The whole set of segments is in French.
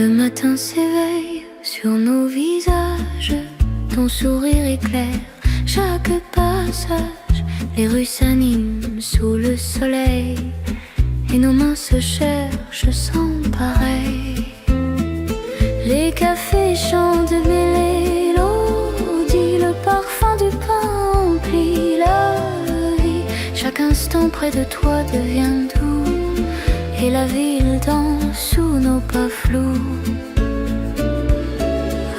Le matin s'éveille sur nos visages, ton sourire éclaire chaque passage. Les rues s'animent sous le soleil et nos mains se cherchent sans pareil. Les cafés chantent des mélodies, le parfum du pain emplit la vie. Chaque instant près de toi devient doux et la ville danse sous nos pas flous.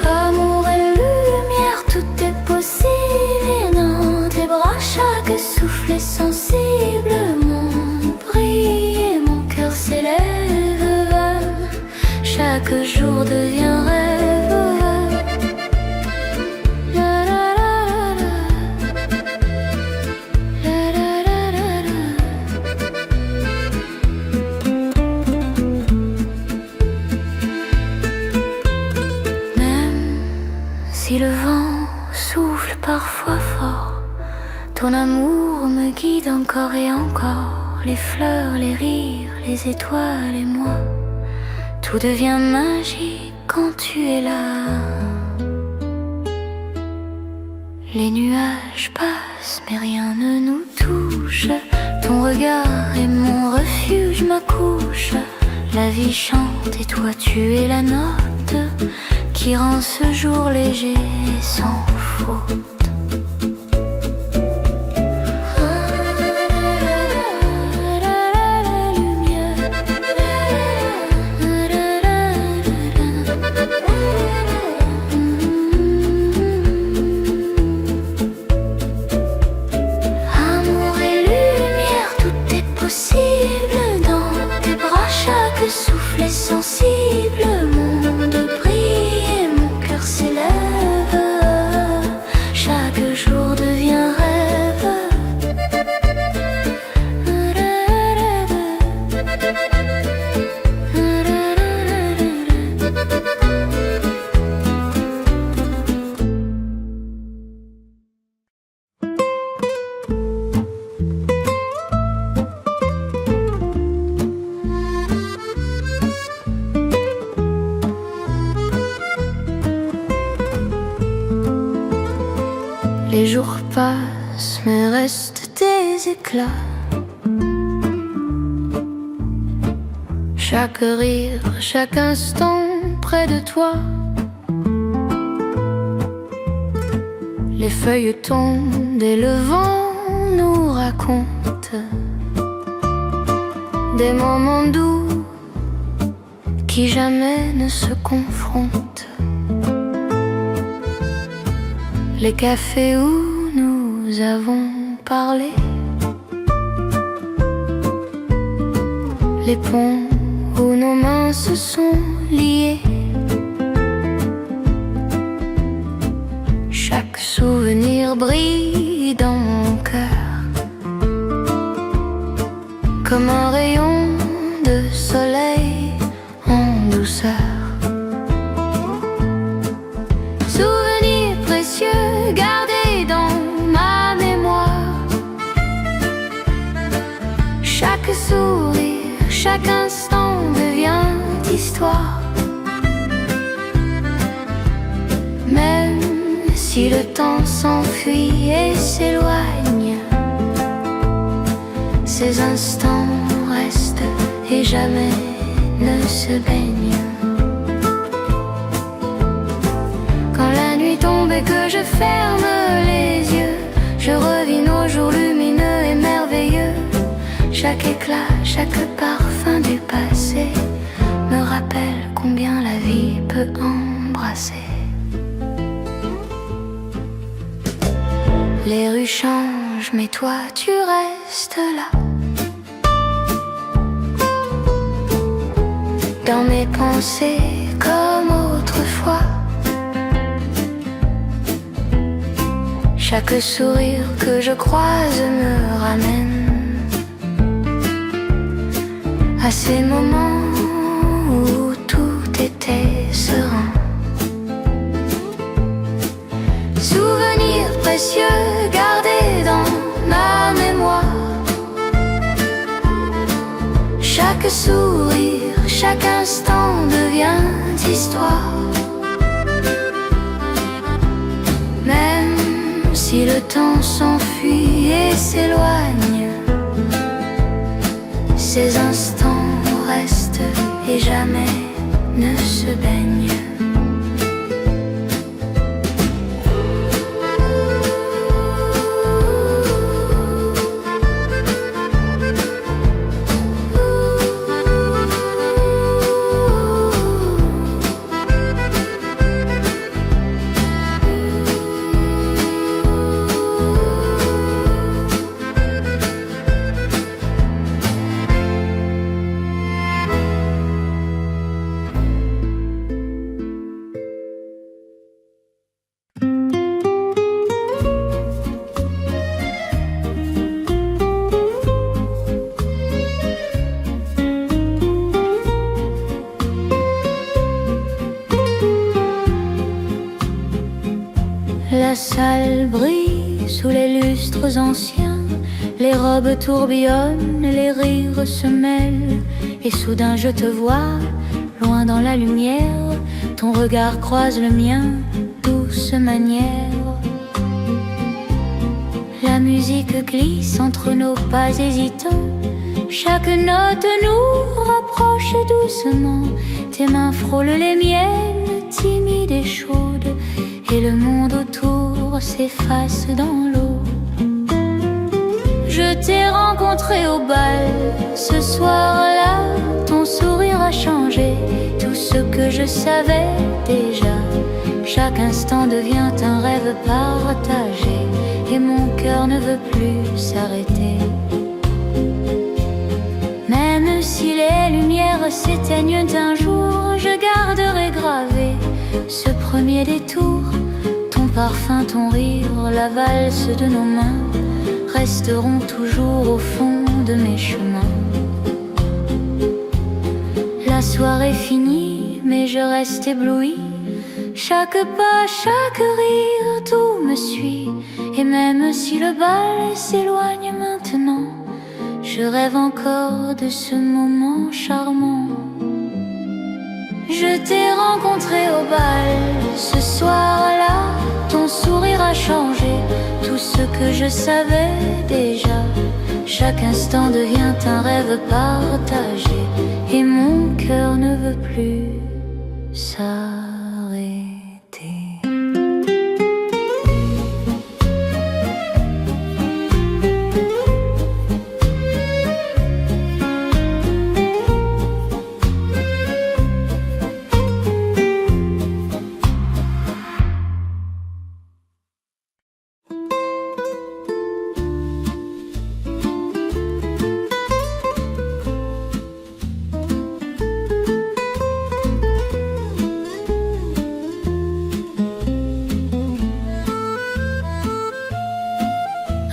Amour et lumière, tout est possible et dans tes bras chaque souffle est sensible. Mon brille et mon cœur s'élève, chaque jour devient rêve. Si le vent souffle parfois fort, ton amour me guide encore et encore. Les fleurs, les rires, les étoiles et moi, tout devient magique quand tu es là. Les nuages passent mais rien ne nous touche. Ton regard est mon refuge, ma couche. La vie chante et toi tu es la note qui rend ce jour léger et sans faute. Amour et lumière, tout est possible dans tes bras, chaque souffle est sensible. Monde brille et mon cœur s'élève, chaque jour devient rêve. Les jours passent mais restent des éclats. Chaque rire, chaque instant près de toi. Les feuilles tombent et le vent nous raconte des moments doux qui jamais ne se confrontent. Les cafés où nous avons parlé, les ponts où nos mains se sont liées. Chaque souvenir brille dans mon cœur comme un rayon de soleil en douceur. Souvenirs précieux gardés dans ma mémoire. Chaque sourire, chaque instant devient histoire. Même si le temps s'enfuit et s'éloigne, ces instants restent et jamais ne se baignent. Quand la nuit tombe et que je ferme les yeux, je revis nos jours lumineux et merveilleux. Chaque éclat, chaque parfum du passé me rappelle combien la vie peut embrasser. Les rues changent mais toi tu restes là. Dans mes pensées comme autrefois. Chaque sourire que je croise me ramène à ces moments où tout était serein. Souvenirs précieux gardés dans ma mémoire. Chaque sourire, chaque instant devient histoire. Même si le temps s'enfuit et s'éloigne, ces instants restent et jamais ne se baignent. La salle brille sous les lustres anciens, les robes tourbillonnent, les rires se mêlent, et soudain je te vois, loin dans la lumière, ton regard croise le mien, douce manière. La musique glisse entre nos pas hésitants, chaque note nous rapproche doucement, tes mains frôlent les miennes, timides et chaudes, et le monde autour s'efface dans l'eau. Je t'ai rencontré au bal, ce soir-là, ton sourire a changé tout ce que je savais déjà. Chaque instant devient un rêve partagé, et mon cœur ne veut plus s'arrêter. Même si les lumières s'éteignent un jour, je garderai gravé ce premier détour. Ton parfum, ton rire, la valse de nos mains resteront toujours au fond de mes chemins. La soirée finie, mais je reste ébloui. Chaque pas, chaque rire, tout me suit. Et même si le bal s'éloigne maintenant, je rêve encore de ce moment charmant. Je t'ai rencontré au bal, ce soir-là, ton sourire a changé tout ce que je savais déjà. Chaque instant devient un rêve partagé, et mon cœur ne veut plus s'arrêter.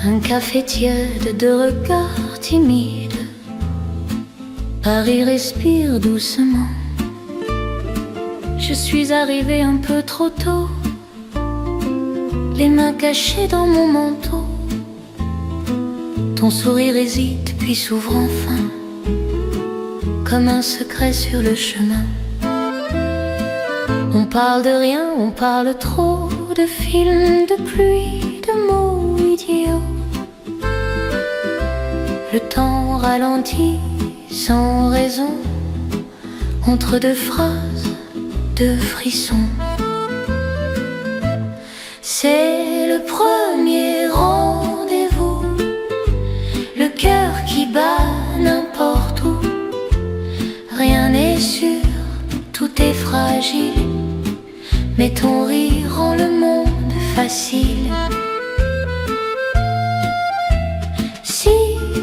Un café tiède, deux regards timides, Paris respire doucement. Je suis arrivée un peu trop tôt, les mains cachées dans mon manteau. Ton sourire hésite puis s'ouvre enfin, comme un secret sur le chemin. On parle de rien, on parle trop, de films, de pluie, de mots idiots. Le temps ralentit sans raison, entre deux phrases, deux frissons. C'est le premier rendez-vous, le cœur qui bat n'importe où. Rien n'est sûr, tout est fragile, mais ton rire rend le monde facile. Si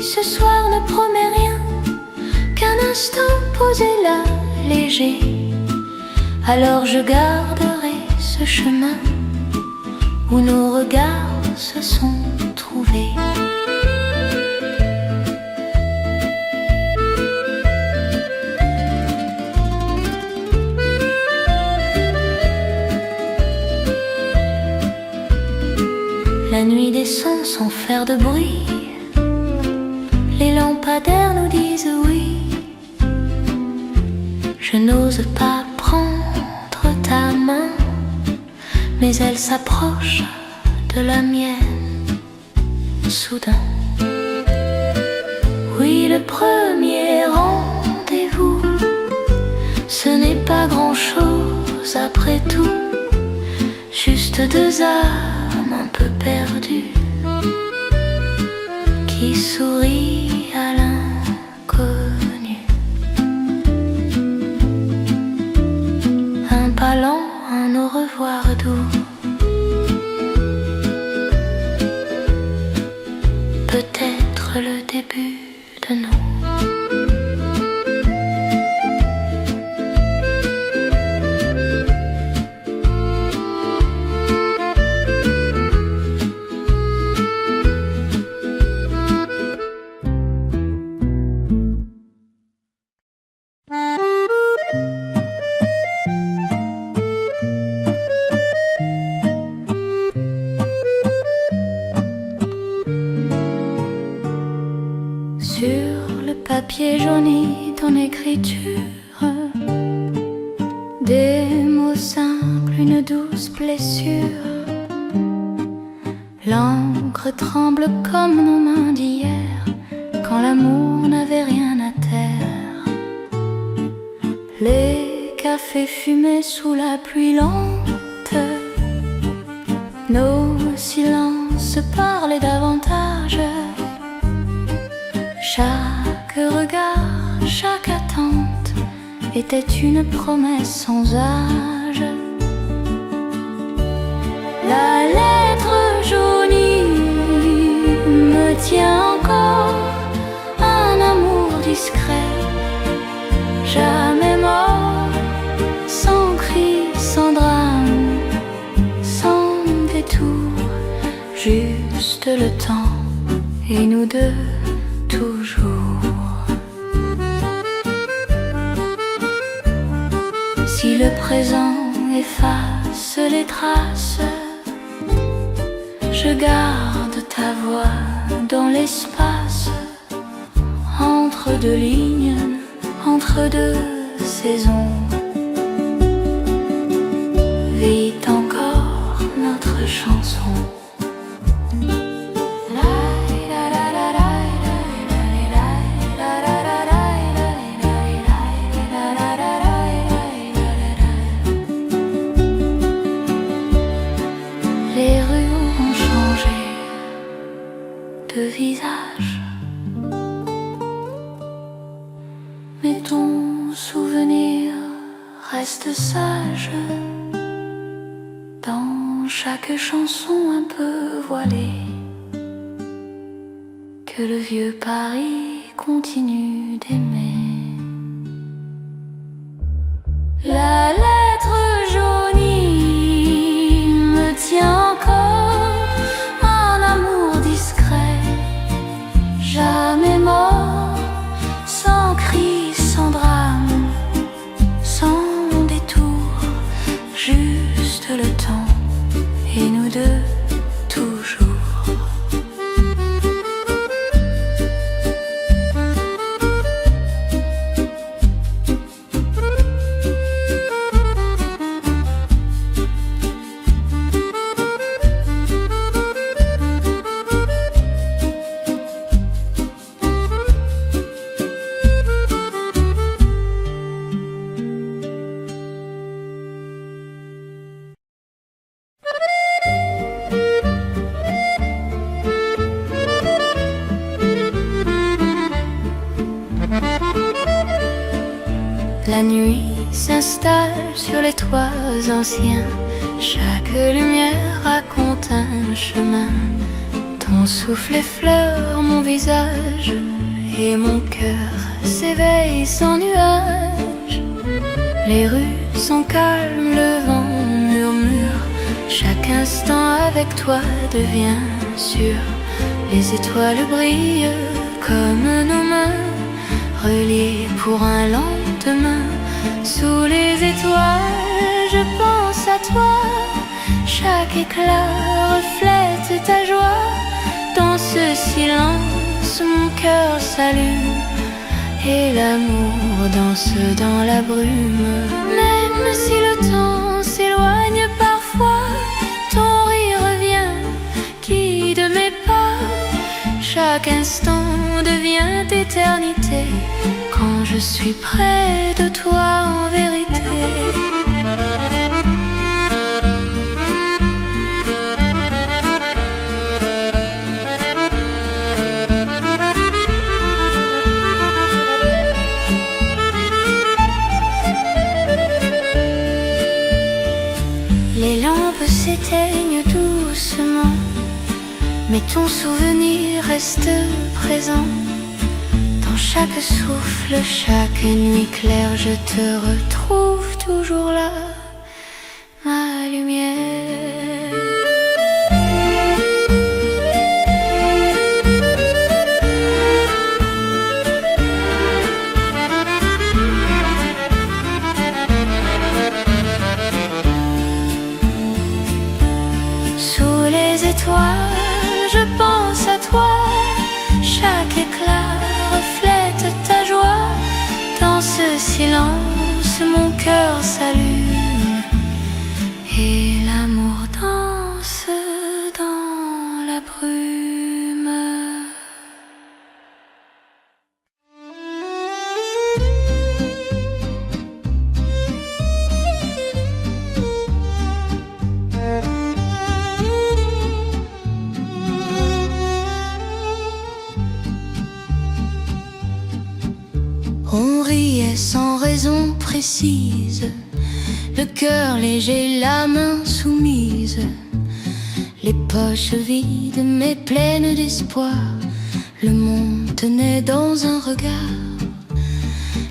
ce soir ne promet rien qu'un instant posé là, léger, alors je garderai ce chemin où nos regards se sont trouvés. La nuit descend sans faire de bruit, les lampadaires nous disent oui. Je n'ose pas prendre mais elle s'approche de la mienne soudain. Oui, le premier rendez-vous, ce n'est pas grand-chose après tout, juste deux âmes un peu perdues qui sourient à l'inconnu. Un pas lent, un au revoir doux, peut-être le début de nous. Sur le papier jauni, ton écriture, des mots simples, une douce blessure. L'encre tremble comme nos mains d'hier, quand l'amour n'avait rien à taire. Les cafés fumaient sous la pluie lente, nos silences parlaient davantage. Chaque regard, chaque attente était une promesse sans âge. La lettre jaunie me tient encore, un amour discret, jamais mort, sans cri, sans drame, sans détour, juste le temps et nous deux toujours. Si le présent efface les traces, je garde ta voix dans l'espace, entre deux lignes, entre deux saisons. Vit encore notre chanson. Les rues ont changé de visage, mais ton souvenir reste sage. Dans chaque chanson un peu voilée, que le vieux Paris continue d'aimer. La lettre jaunie me tient encore, un amour discret, jamais mort, sans cri, sans drame, sans détour, juste le temps et nous deux toujours. La nuit s'installe sur les toits anciens, chaque lumière raconte un chemin. Ton souffle effleure mon visage et mon cœur s'éveille sans nuage. Les rues sont calmes, le vent murmure, chaque instant avec toi devient sûr. Les étoiles brillent comme nos mains, reliées pour un lendemain. Sous les étoiles, je pense à toi, chaque éclat reflète ta joie. Dans ce silence, mon cœur s'allume et l'amour danse dans la brume. Même si le temps s'éloigne parfois, chaque instant devient éternité quand je suis près de toi en vérité. Les lampes s'éteignent doucement, mais ton souvenir reste présent. Dans chaque souffle, chaque nuit claire, je te retrouve toujours là, ma lumière. Sous les étoiles, je pense à toi. Chaque éclat reflète ta joie. Dans ce silence, mon cœur s'allume et l'amour danse dans la brume. On riait sans raison précise, le cœur léger, la main soumise, les poches vides mais pleines d'espoir. Le monde tenait dans un regard.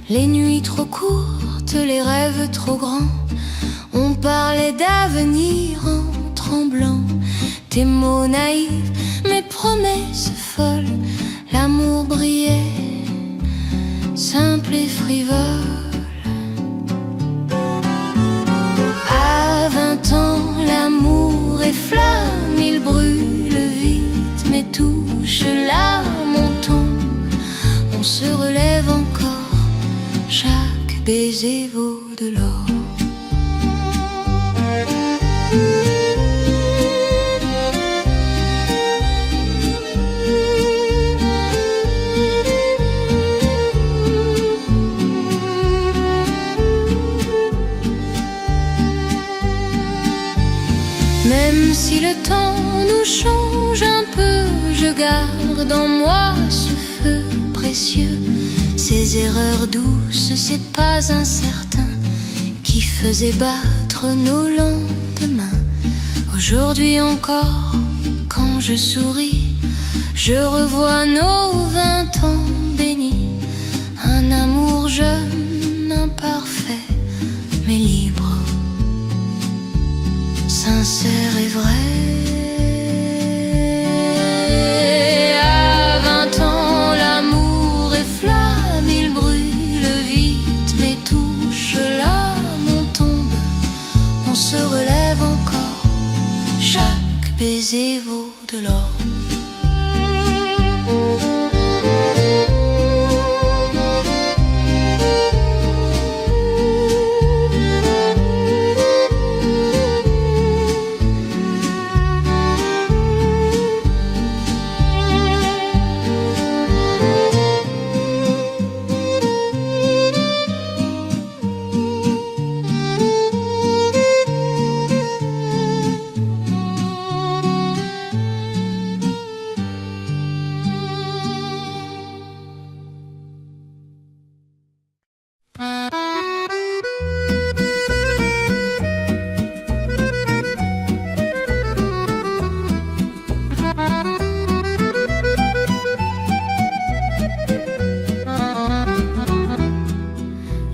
Les nuits trop courtes, les rêves trop grands. On parlait d'avenir en tremblant. Tes mots naïfs, mes promesses folles. L'amour brillait, simple et frivole. À 20 ans, l'amour est flamme, il brûle vite, mais touche l'âme, on tombe, on se relève encore, chaque baiser vaut de l'or. Même si le temps nous change un peu, je garde en moi ce feu précieux. Ces erreurs douces, ces pas incertains qui faisaient battre nos lendemains. Aujourd'hui encore, quand je souris, je revois nos 20 ans bénis. Un amour jeune, imparfait, mais libre, sincère et vrai. À 20 ans, l'amour est flamme, il brûle vite, mais touche l'âme, on tombe, on se relève encore, chaque baiser vaut de l'or.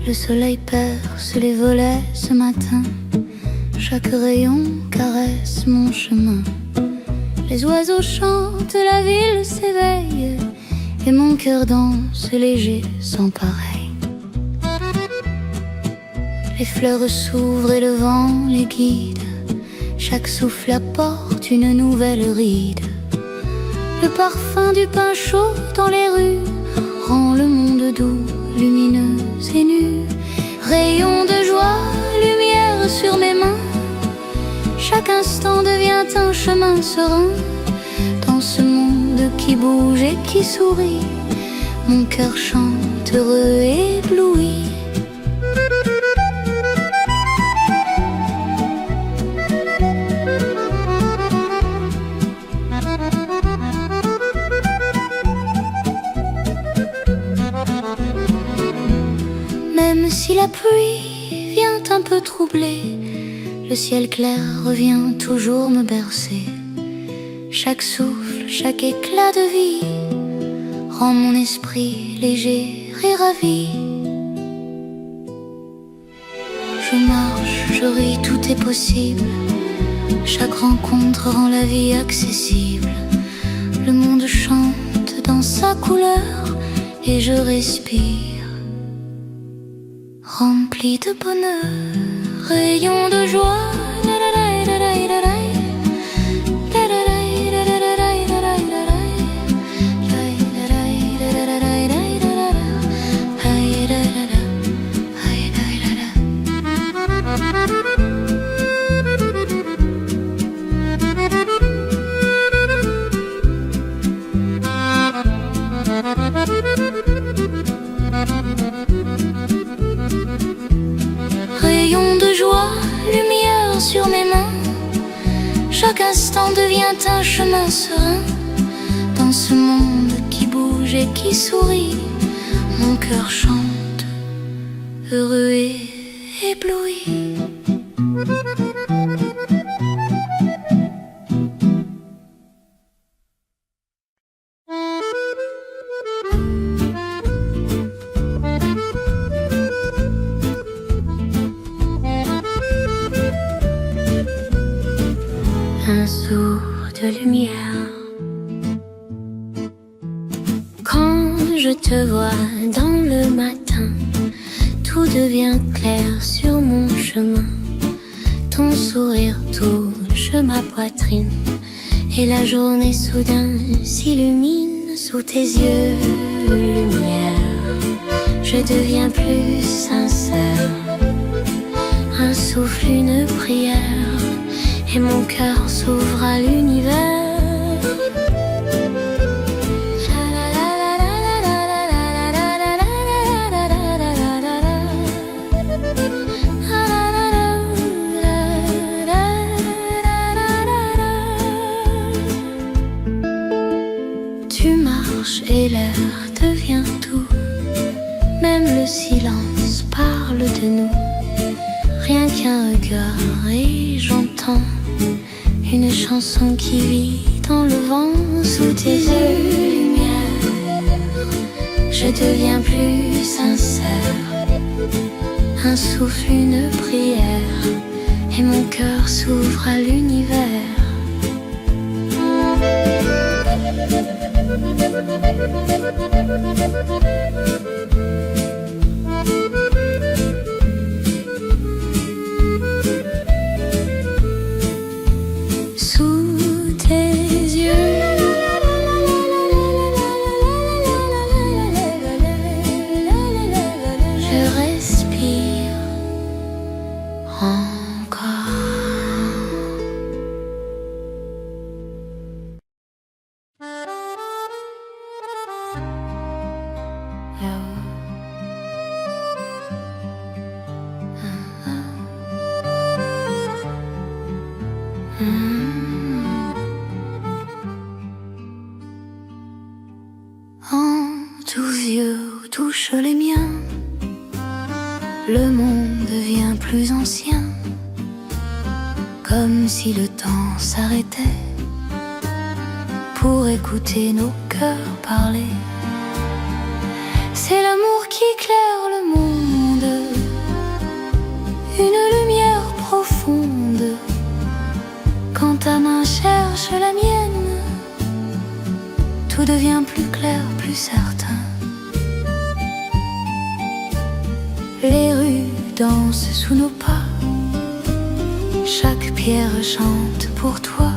Le soleil perce les volets ce matin, chaque rayon caresse mon chemin. Les oiseaux chantent, la ville s'éveille, et mon cœur danse léger sans pareil. Les fleurs s'ouvrent et le vent les guide, chaque souffle apporte une nouvelle ride. Le parfum du pain chaud dans les rues rend le monde doux, lumineux et nu. Rayon de joie, lumière sur mes mains, chaque instant devient un chemin serein. Dans ce monde monde qui bouge et qui sourit, mon cœur chante heureux et ébloui. Même si la pluie vient un peu troubler, le ciel clair revient toujours me bercer. Chaque souffle, chaque éclat de vie rend mon esprit léger et ravi. Je marche, je ris, tout est possible. Chaque rencontre rend la vie accessible. Le monde chante dans sa couleur et je respire, rempli de bonheur, rayon de joie. Rayon de joie, lumière sur mes mains. Chaque instant devient un chemin serein. Dans ce monde qui bouge et qui sourit, mon cœur chante, heureux et ébloui. Un jour de lumière, quand je te vois dans le matin, tout devient clair sur mon chemin. Ton sourire touche ma poitrine et la journée soudain s'illumine sous tes yeux lumière. Je deviens plus sincère, un souffle, une prière, et mon cœur s'ouvre à l'univers. Tu marches et l'air devient doux, même le silence parle de nous. Rien qu'un regard et j'entends une chanson qui vit dans le vent sous tes yeux lumière. Je deviens plus sincère, un souffle, une prière, et mon cœur s'ouvre à l'univers. Sous tes yeux, je respire encore. En tous yeux touche les miens, le monde devient plus ancien, comme si le temps s'arrêtait pour écouter nos cœurs parler. C'est l'amour qui éclaire le monde, une lumière profonde. Quand ta main cherche la mienne, tout devient plus clair, plus certain. Les rues dansent sous nos pas, chaque pierre chante pour toi.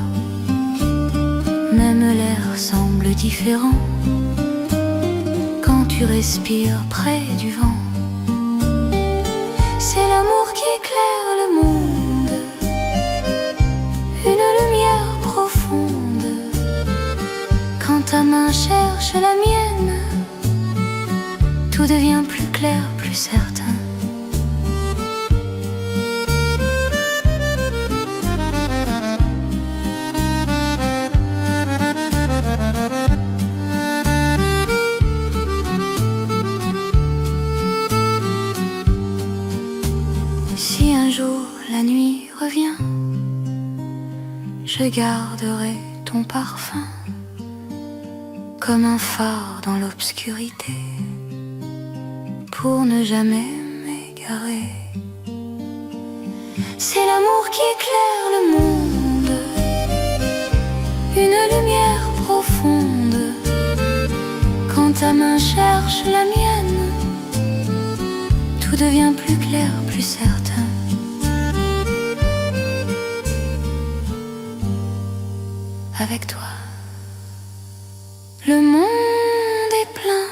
Même l'air semble différent quand tu respires près du vent. C'est l'amour qui éclaire le monde, une lumière profonde. Quand ta main cherche la mienne, tout devient plus clair, plus certain. Si un jour la nuit revient, je garderai ton parfum comme un phare dans l'obscurité, pour ne jamais m'égarer. C'est l'amour qui éclaire le monde, une lumière profonde. Quand ta main cherche la mienne, tout devient plus clair, plus certain. Avec toi, le monde est plein.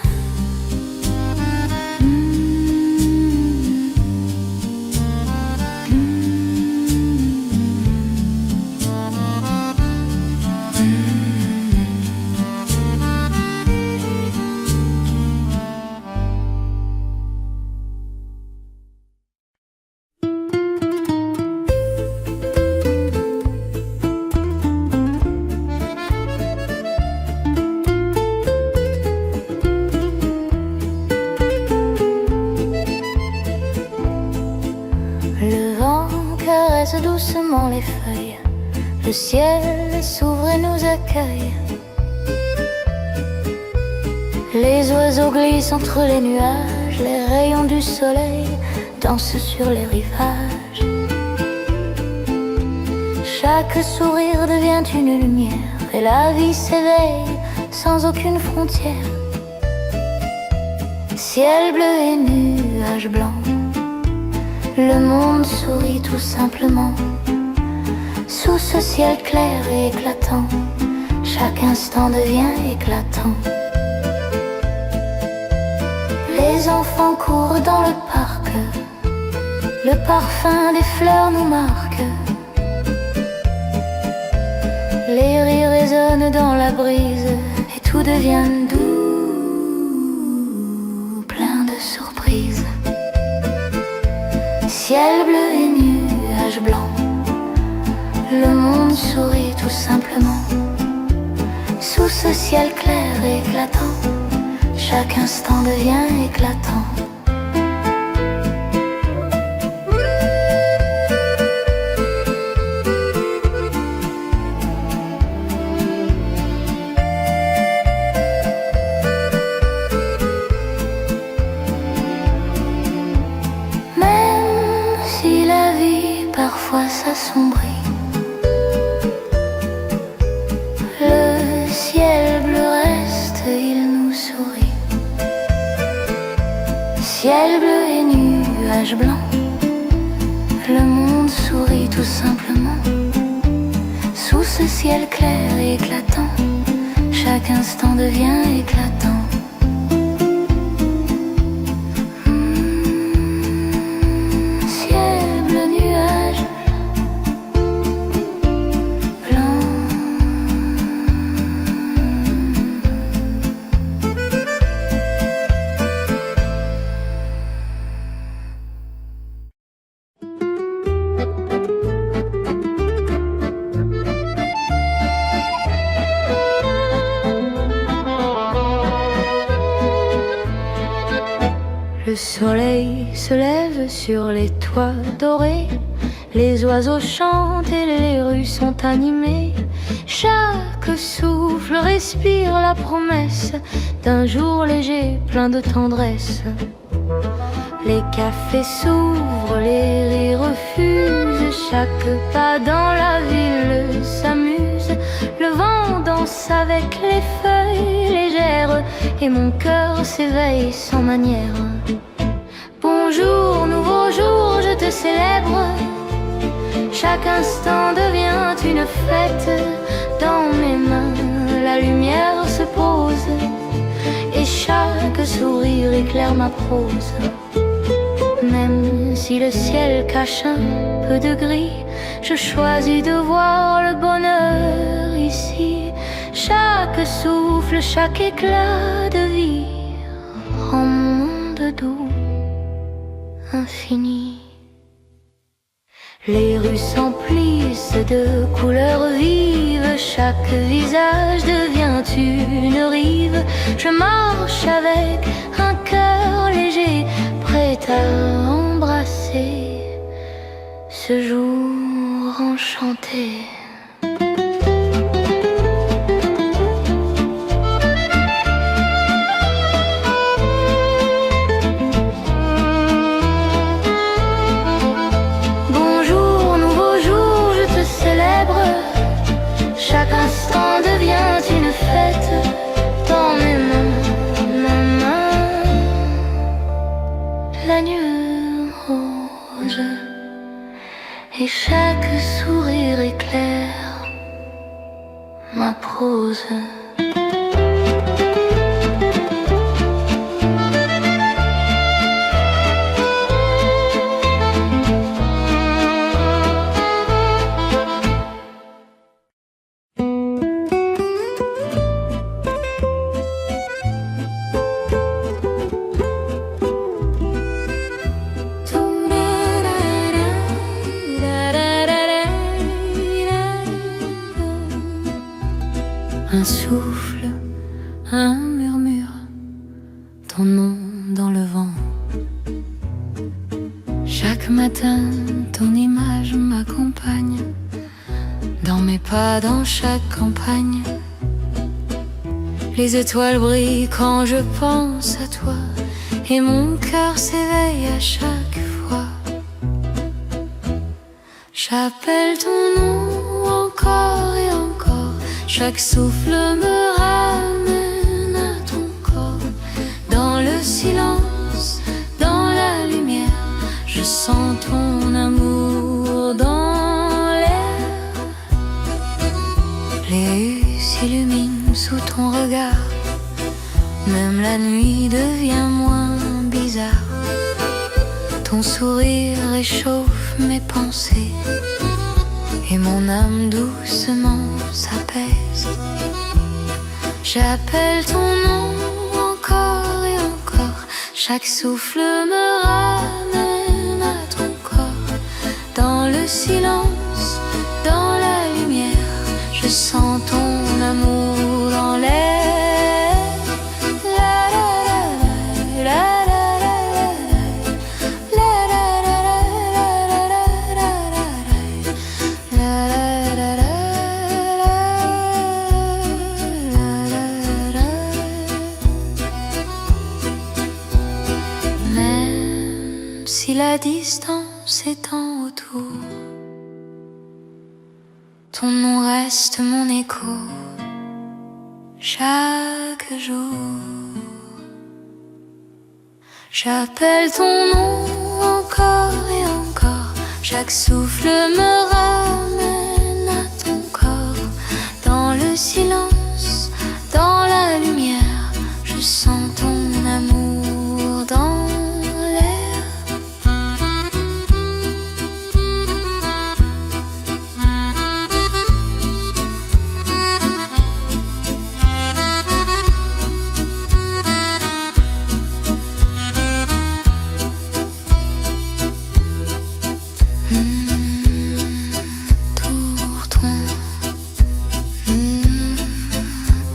Le vent caresse doucement les feuilles, le ciel s'ouvre et nous accueille. Les oiseaux glissent entre les nuages, les rayons du soleil dansent sur les rivages. Chaque sourire devient une lumière et la vie s'éveille sans aucune frontière. Ciel bleu et nuages blancs, le monde sourit tout simplement. Sous ce ciel clair et éclatant, chaque instant devient éclatant. Les enfants courent dans le parc, le parfum des fleurs nous marque. Les rires résonnent dans la brise et tout devient doux, plein de surprises. Ciel bleu et nuages blancs, le monde sourit tout simplement. Sous ce ciel clair et éclatant, chaque instant devient éclatant. Même si la vie parfois s'assombrit, le ciel bleu reste, il nous sourit. Ciel bleu et nuages blancs, le monde sourit tout simplement. Sous ce ciel clair et éclatant, chaque instant devient éclatant. Ciel bleu, nuage blanc. Le soleil se lève sur les toits dorés, les oiseaux chantent et les rues sont animées. Chaque souffle respire la promesse d'un jour léger plein de tendresse. Les cafés s'ouvrent, les rires refusent, chaque pas dans la ville s'amuse. Le vent danse avec les feuilles légères et mon cœur s'éveille sans manière. Bonjour, nouveau jour, je te célèbre. Chaque instant devient une fête. Dans mes mains, la lumière se pose et chaque sourire éclaire ma prose. Même si le ciel cache un peu de gris, je choisis de voir le bonheur ici. chaque souffle, chaque éclat de vie rend mon monde doux, infini. Les rues s'emplissent de couleurs vives, chaque visage devient une rive. Je marche avec un cœur léger, prêt à embrasser ce jour enchanté. Chaque instant devient une fête dans mes mains, la nuit rose, et chaque sourire éclaire ma prose. Un souffle, un murmure, ton nom dans le vent. Chaque matin, ton image m'accompagne, dans mes pas, dans chaque campagne. Les étoiles brillent quand je pense à toi, et mon cœur s'éveille à chaque fois. J'appelle ton nom encore et encore, chaque souffle me ramène à ton corps. Dans le silence, dans la lumière, je sens ton amour dans l'air. Les rues s'illuminent sous ton regard, même la nuit devient moins bizarre. Ton sourire réchauffe mes pensées, et mon âme doucement s'apaise. J'appelle ton nom encore et encore, chaque souffle me ramène à ton corps. Dans le silence, dans la lumière, je sens ton amour dans l'air. Si la distance s'étend autour, ton nom reste mon écho chaque jour. J'appelle ton nom encore et encore, chaque souffle me ramène à ton corps. Dans le silence, dans la lumière, je sens ton amour dans l'air.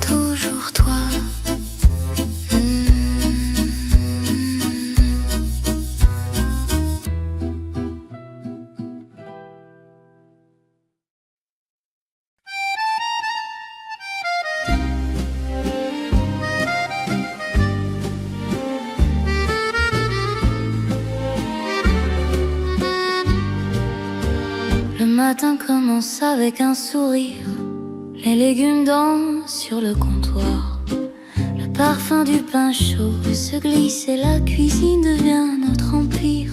Toujours toi. Le matin commence avec un sourire, les légumes dansent sur le comptoir. Le parfum du pain chaud se glisse et la cuisine devient notre empire.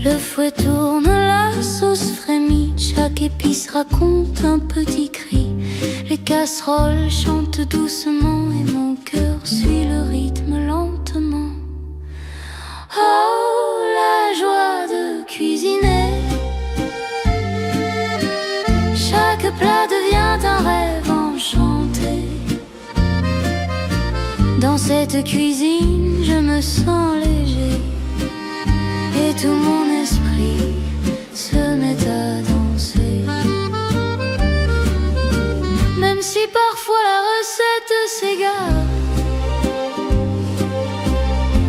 Le fouet tourne, la sauce frémit, chaque épice raconte un petit cri. Les casseroles chantent doucement et mon cœur suit le rythme lentement. Oh, la joie de cuisiner. Chaque plat devient un rêve enchanté. Dans cette cuisine, je me sens léger et tout mon esprit se met à danser. Même si parfois la recette s'égare,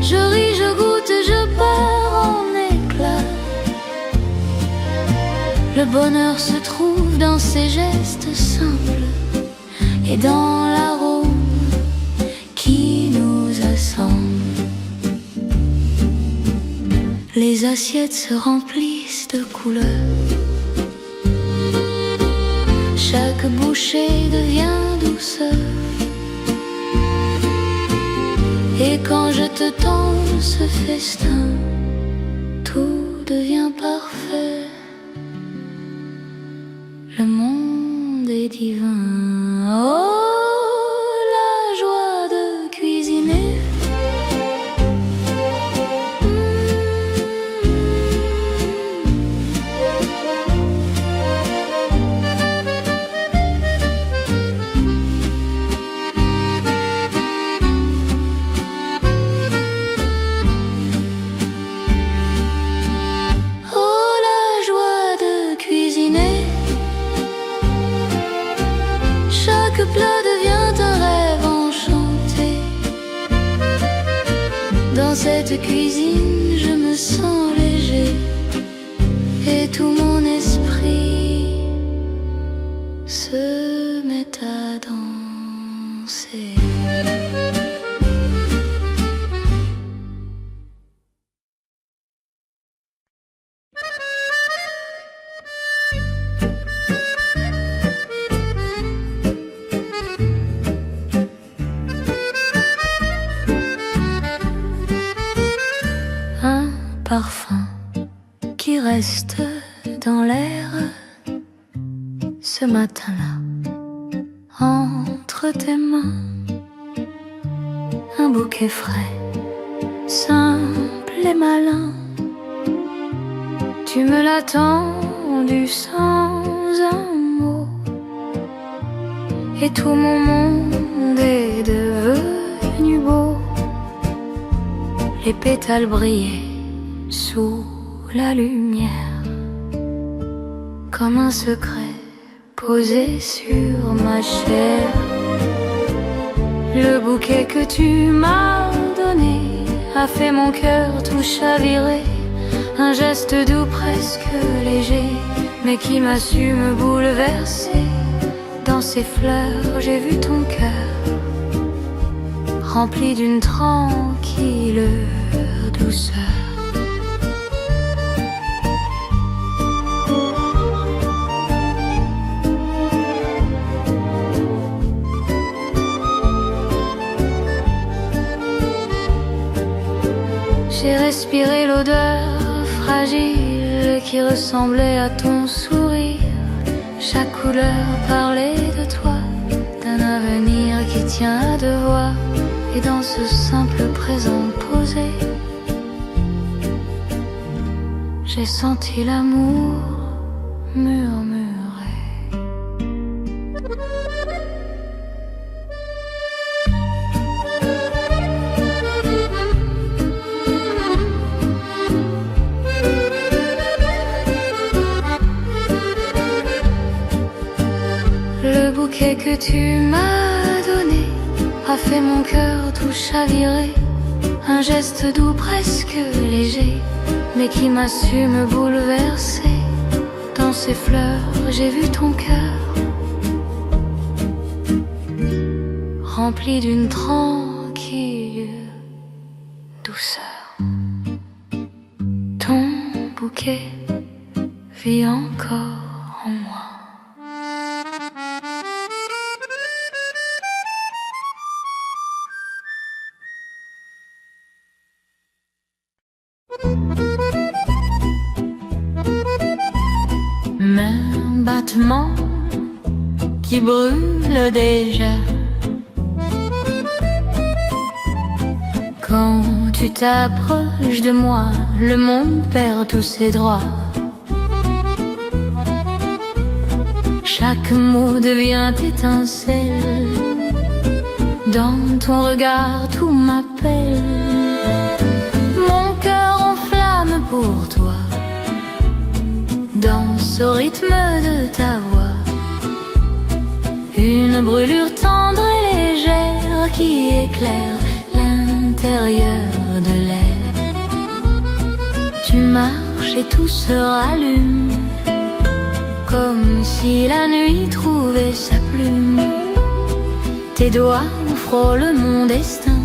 je ris, je goûte, je pars en éclats. Le bonheur se trouve dans ces gestes simples et dans l'arôme qui nous assemble. Les assiettes se remplissent de couleurs, chaque bouchée devient douceur. Et quand je te tends ce festin, tout devient parfait. Le monde est divin. Oh, la joie de cuisiner. Chaque plat devient un rêve enchanté. Dans cette cuisine, je me sens léger et tout mon esprit se met à danser. Parfum qui reste dans l'air ce matin-là, entre tes mains, un bouquet frais, simple et malin. Tu me l'as tendu sans un mot, et tout mon monde est devenu beau. Les pétales brillaient sous la lumière, comme un secret posé sur ma chair. Le bouquet que tu m'as donné a fait mon cœur tout chavirer. Un geste doux presque léger, mais qui m'a su me bouleverser. Dans ces fleurs j'ai vu ton cœur, rempli d'une tranquille douceur. J'ai respiré l'odeur fragile qui ressemblait à ton sourire. Chaque couleur parlait de toi, d'un avenir qui tient à deux voix. Et dans ce simple présent posé, j'ai senti l'amour murmurer. Le bouquet que tu m'as donné a fait mon cœur tout chavirer. Un geste doux presque léger, mais qui m'a su me bouleverser. Dans ces fleurs j'ai vu ton cœur, rempli d'une tranquille douceur. Ton bouquet vit encore en moi. Un battement qui brûle déjà quand tu t'approches de moi. Le monde perd tous ses droits. Chaque mot devient étincelle Dans ton regard tout m'appelle, mon cœur en flamme pour toi. Danse au rythme de ta voix, une brûlure tendre et légère qui éclaire l'intérieur de l'air. Tu marches et tout se rallume, comme si la nuit trouvait sa plume. Tes doigts frôlent mon destin,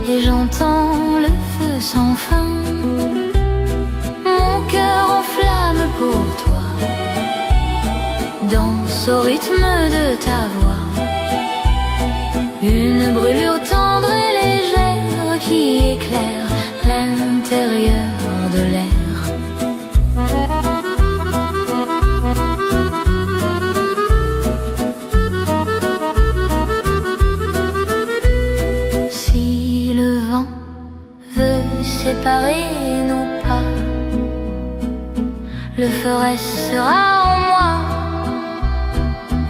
et j'entends le feu sans fin. Mon cœur en flamme pour toi, danse au rythme de ta voix, une brûlure tendre et légère qui éclaire l'intérieur de l'air. Si le vent veut séparer nos pas, le feu restera en moi.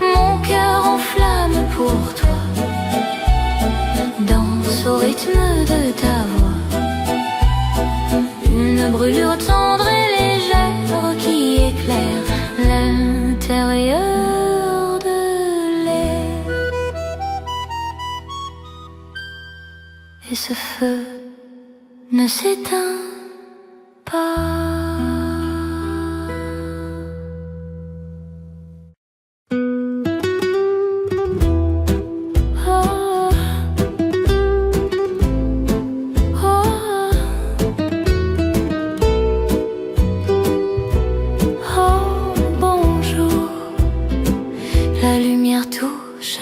Mon cœur en flamme pour toi, danse au rythme de ta voix, une brûlure tendre et légère qui éclaire l'intérieur de l'air. Et ce feu ne s'éteint pas.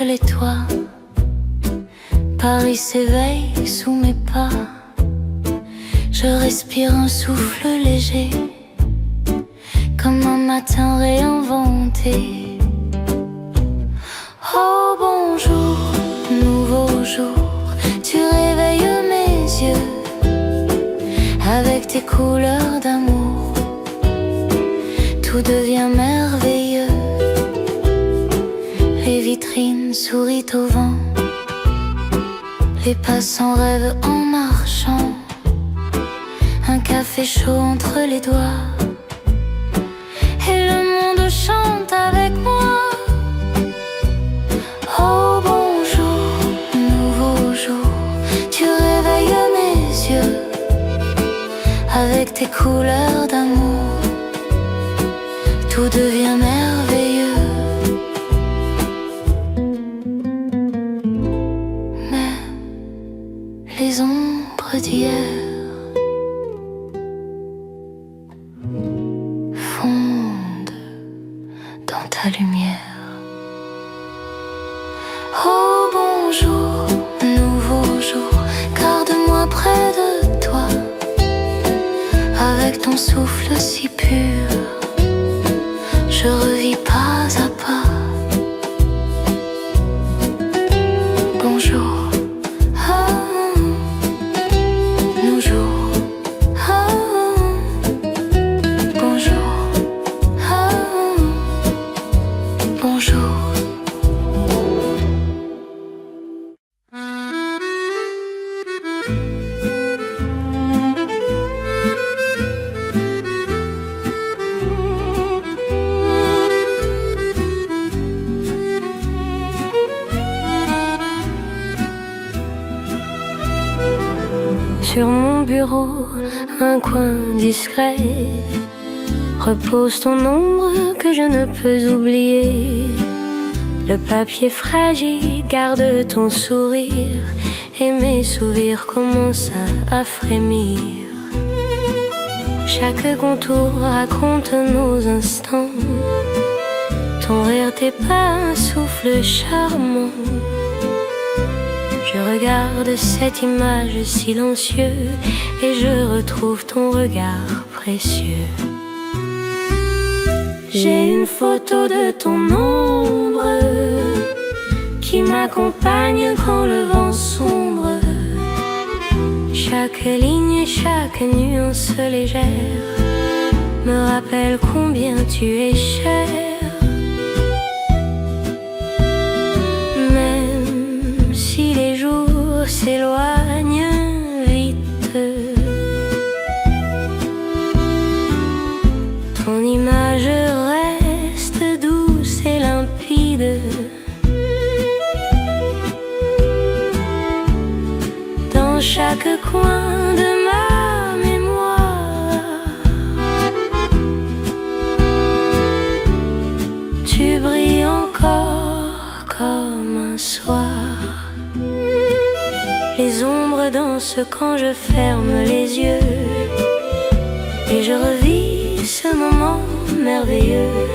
Les toits, Paris s'éveille sous mes pas. Je respire un souffle léger, comme un matin réinventé. Oh bonjour, nouveau jour, tu réveilles mes yeux avec tes couleurs d'amour. Tout devient merveilleux. Les vitrines sourient au vent, les passants rêvent en marchant. Un café chaud entre les doigts, et le monde chante avec moi. Oh bonjour, nouveau jour, tu réveilles mes yeux avec tes couleurs d'amour. Tout devient merveilleux. Les ombres d'hier fondent dans ta lumière. Oh bonjour, nouveau jour, garde-moi près de toi, avec ton souffle si pur, je revis pas à pas. Bonjour. Sur mon bureau, un coin discret, repose ton ombre que je ne peux oublier. Le papier fragile garde ton sourire, et mes souvenirs commencent à frémir. Chaque contour raconte nos instants, ton rire, tes pas, un souffle charmant. Je regarde cette image silencieuse et je retrouve ton regard précieux. J'ai une photo de ton ombre qui m'accompagne quand le vent sombre. Chaque ligne et chaque nuance légère me rappelle combien tu es cher. Même chaque coin de ma mémoire. Tu brilles encore comme un soir. Les ombres dansent quand je ferme les yeux et je revis ce moment merveilleux.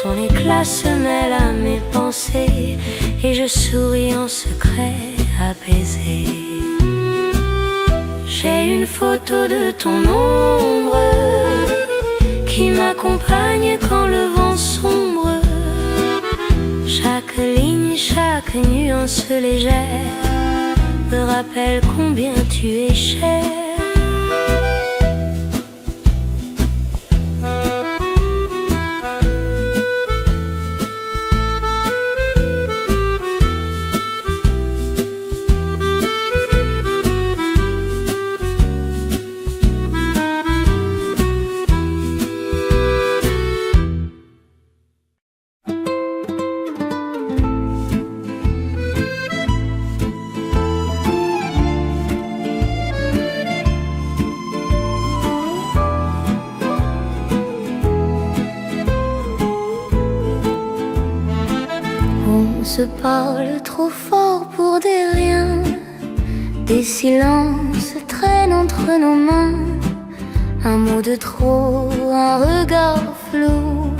Ton éclat se mêle à mes pensées et je souris en secret apaisé. J'ai une photo de ton ombre qui m'accompagne quand le vent sombre. Chaque ligne, chaque nuance légère me rappelle combien tu es cher. On se parle trop fort pour des riens. Des silences traînent entre nos mains. Un mot de trop, un regard flou,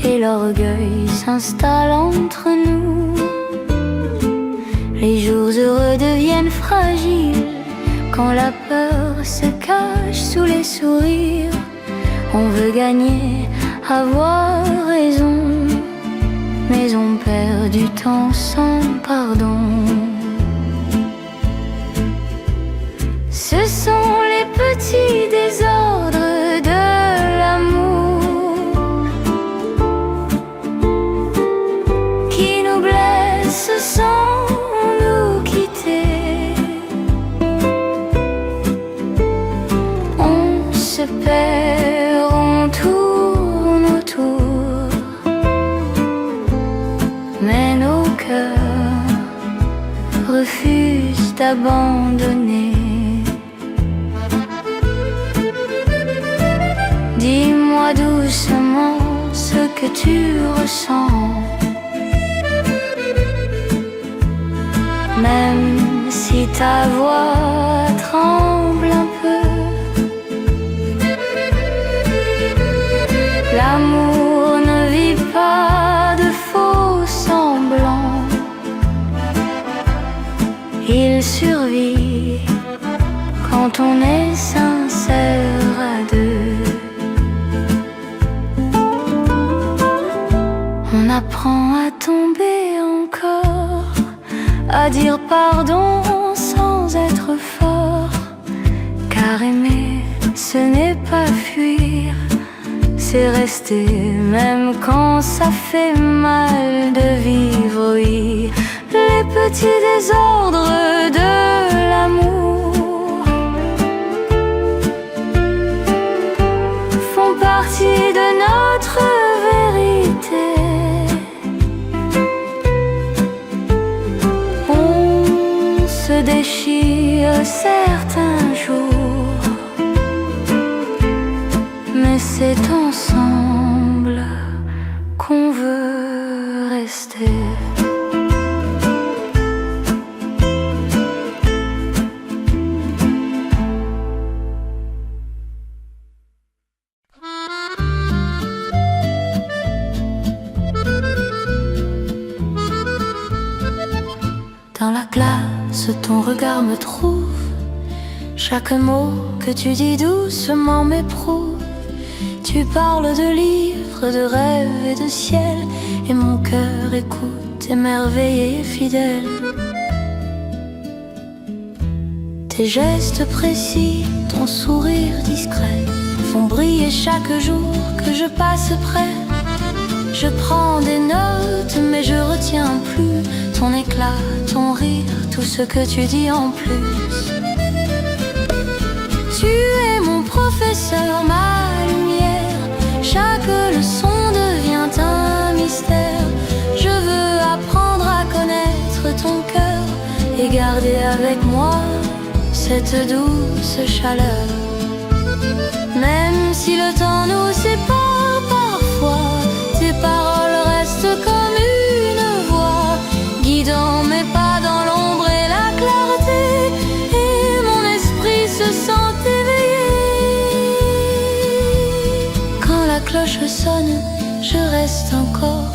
et l'orgueil s'installe entre nous. Les jours heureux deviennent fragiles quand la peur se cache sous les sourires. On veut gagner, avoir raison, mais on perd du temps sans pardon. Ce sont les petits désordres de l'amour qui nous blessent sans nous quitter. On se perd, on tourne autour, mais nos cœurs refusent d'abandonner. Dis-moi doucement ce que tu ressens, même si ta voix tremble un peu. L'amour ne vit pas de faux semblants, il survit quand on est sincère à deux. On apprend à tomber encore, à dire pardon sans être fort, car aimer ce n'est pas fuir, c'est rester même quand ça fait mal de vivre, oui. Les petits désordres de l'amour font partie de notre vérité. On se déchire certains jours, mais c'est ensemble qu'on veut rester. Dans la classe, ton regard me trouve. Chaque mot que tu dis doucement m'éprouve. Tu parles de livres, de rêves et de ciel, et mon cœur écoute, émerveillé et fidèle. Tes gestes précis, ton sourire discret font briller chaque jour que je passe près. Je prends des notes mais je retiens plus ton éclat, ton rire, tout ce que tu dis en plus. Tu es mon professeur, ma lumière, chaque leçon devient un mystère. Je veux apprendre à connaître ton cœur et garder avec moi cette douce chaleur. Même si le temps nous sépare parfois, tes paroles restent comme une voix, guidant mes pas dans l'ombre et la clarté, et mon esprit se sent éveillé. Quand la cloche sonne, je reste encore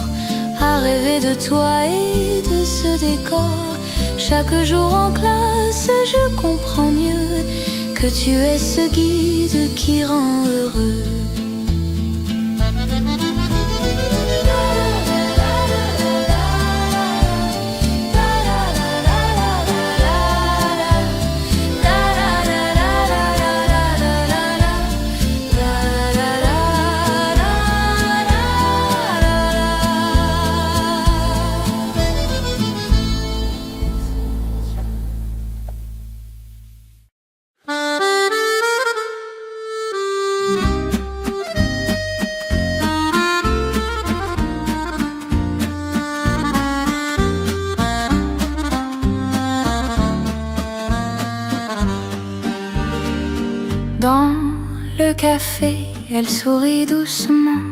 à rêver de toi et de ce décor. Chaque jour en classe, je comprends mieux que tu es ce guide qui rend heureux. Dans le café, elle sourit doucement.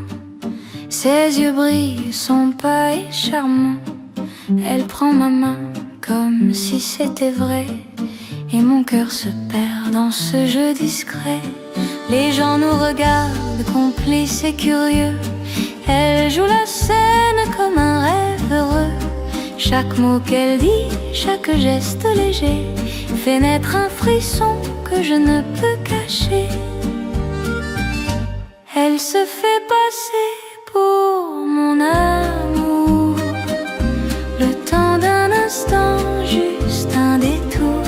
Ses yeux brillent, son pas est charmant. Elle prend ma main comme si c'était vrai, et mon cœur se perd dans ce jeu discret. Les gens nous regardent, complices et curieux. Elle joue la scène comme un rêve heureux. Chaque mot qu'elle dit, chaque geste léger fait naître un frisson que je ne peux cacher. Elle se fait passer pour mon amour, le temps d'un instant, juste un détour.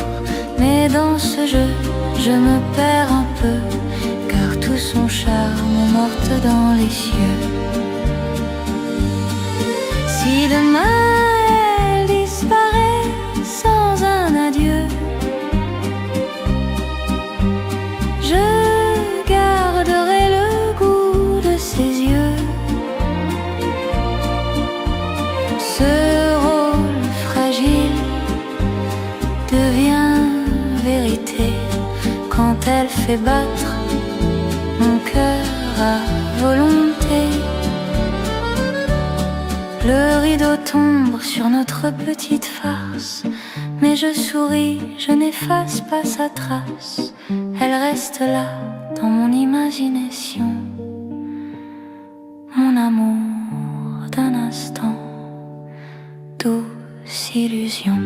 Mais dans ce jeu, je me perds un peu, car tout son charme morte dans les cieux. Si demain elle disparaît sans un adieu, je garderai le goût de ses yeux. Ce rôle fragile devient vérité quand elle fait battre mon cœur à volonté. Le rideau tombe sur notre petite farce, mais je souris, je n'efface pas sa trace. Elle reste là dans mon imagination, mon amour d'un instant, douce illusion.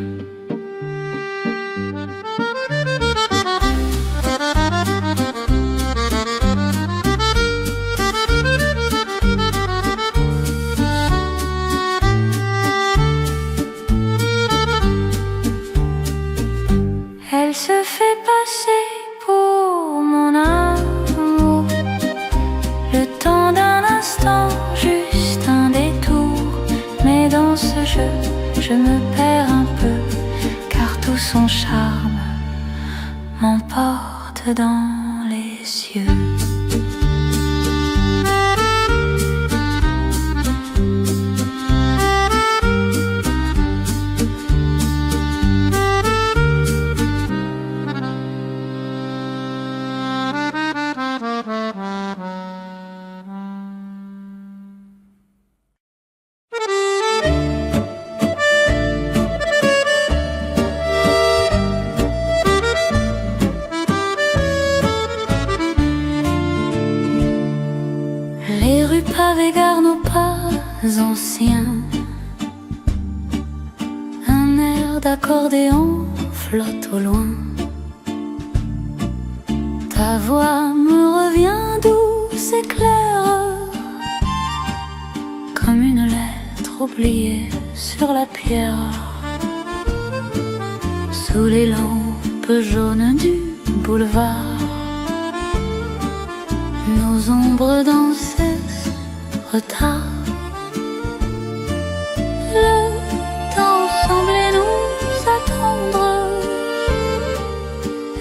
Elle se fait passer pour mon amour, le temps d'un instant, juste un détour. Mais dans ce jeu, je me perds un peu, car tout son charme m'emporte dans les cieux. Les rues pavées gardent nos pas anciens. Un air d'accordéon flotte au loin. Ta voix me revient douce et claire, comme une lettre oubliée sur la pierre. Sous les lampes jaunes du boulevard, nos ombres dansaient retard. Le temps semblait nous attendre,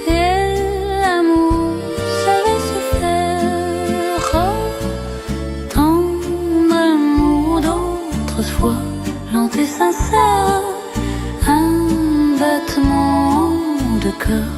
et l'amour savait se faire. Tendre amour d'autrefois, lent et sincère, un battement de cœur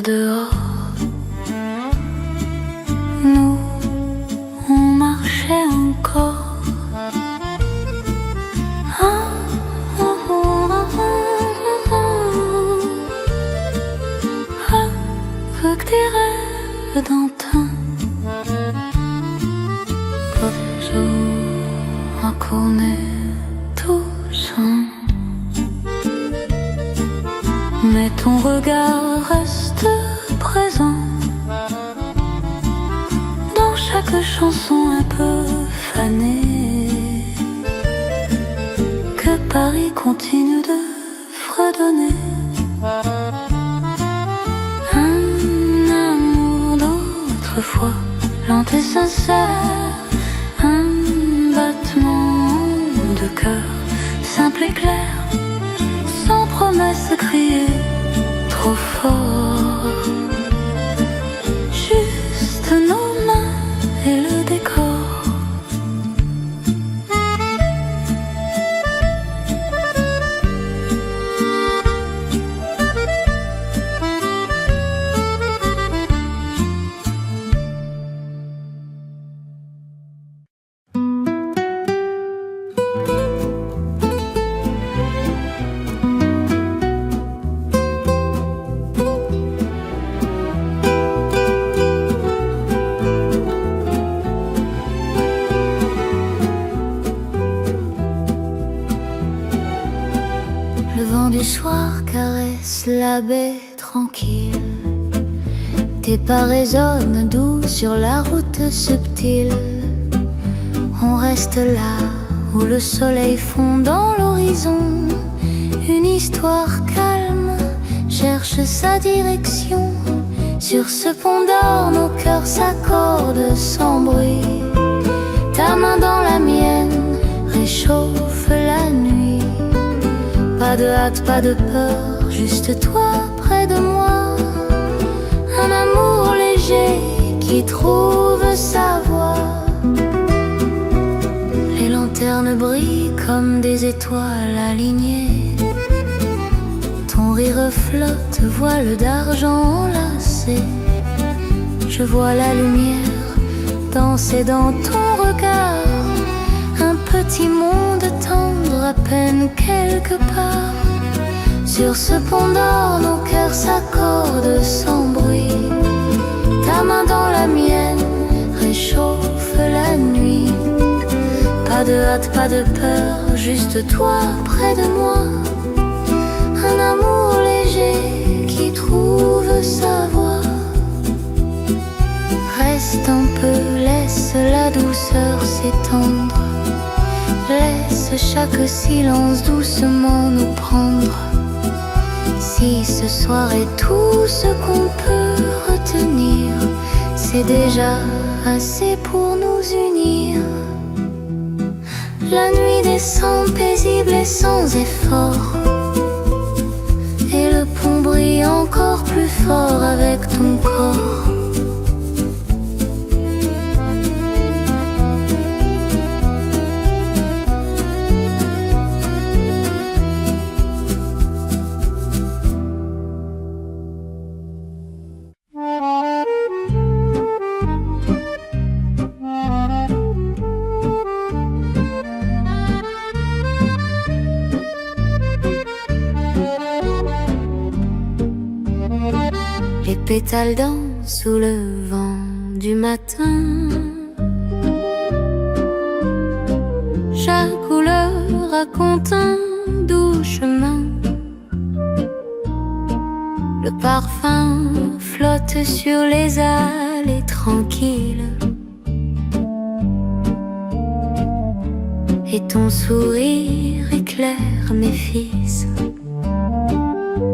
dehors. Nous, on marchait encore. Avec des rêves d'antan, toujours qu'on est tous un. Mais ton regard reste présent dans chaque chanson un peu fanée que Paris continue de fredonner. Un amour d'autrefois, lent et sincère, un battement de cœur simple et clair, sans promesse criée trop fort. Juste nos mains et le décor. Le vent du soir caresse la baie tranquille. Tes pas résonnent doux sur la route subtile. On reste là où le soleil fond dans l'horizon. Une histoire calme cherche sa direction. Sur ce pont d'or, nos cœurs s'accordent sans bruit. Ta main dans la mienne réchauffe la nuit. Pas de hâte, pas de peur, juste toi près de moi. Un amour léger qui trouve sa voie. Les lanternes brillent comme des étoiles alignées. Ton rire flotte, voile d'argent enlacé. Je vois la lumière danser dans ton regard. Un petit monde tendre à peine quelque part. Sur ce pont d'or, nos cœurs s'accordent sans bruit. Ta main dans la mienne réchauffe la nuit. Pas de hâte, pas de peur, juste toi près de moi. Un amour léger qui trouve sa voie. Reste un peu, laisse la douceur s'étendre. Laisse chaque silence doucement nous prendre. Si ce soir est tout ce qu'on peut retenir, c'est déjà assez pour nous unir. La nuit descend paisible et sans effort, et le pont brille encore plus fort avec ton corps. Les pétales dansent sous le vent du matin. Chaque couleur raconte un doux chemin. Le parfum flotte sur les allées tranquilles. Et ton sourire éclaire mes fils.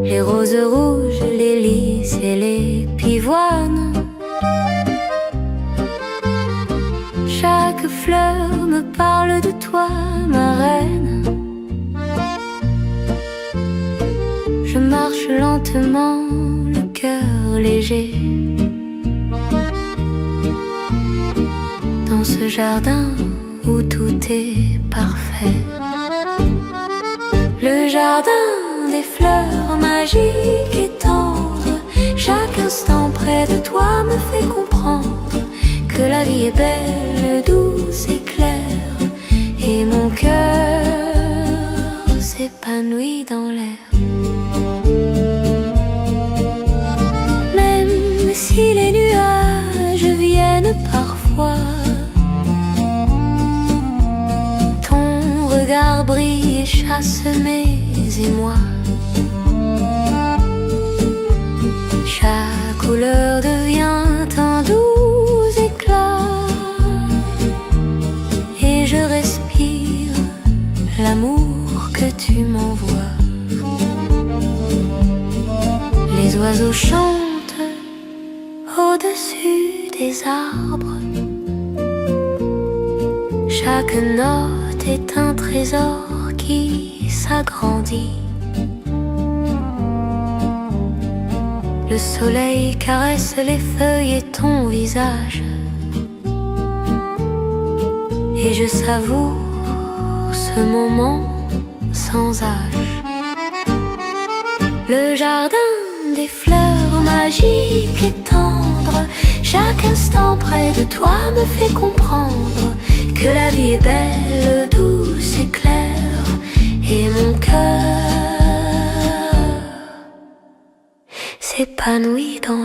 Les roses rouges, les lys et les pivoines. Chaque fleur me parle de toi, ma reine. Je marche lentement, le cœur léger, dans ce jardin où tout est parfait. Le jardin des fleurs magiques et tendres. Chaque instant près de toi me fait comprendre que la vie est belle, douce et claire, et mon cœur s'épanouit dans l'air. Même si les nuages viennent parfois, ton regard brille et chasse mes émois. Chaque couleur devient un doux éclat, et je respire l'amour que tu m'envoies. Les oiseaux chantent au-dessus des arbres. Chaque note est un trésor qui s'agrandit. Le soleil caresse les feuilles et ton visage, et je savoure ce moment sans âge. Le jardin des fleurs magiques et tendres, chaque instant près de toi me fait comprendre que la vie est belle, douce et claire, et mon cœur s'épanouit dans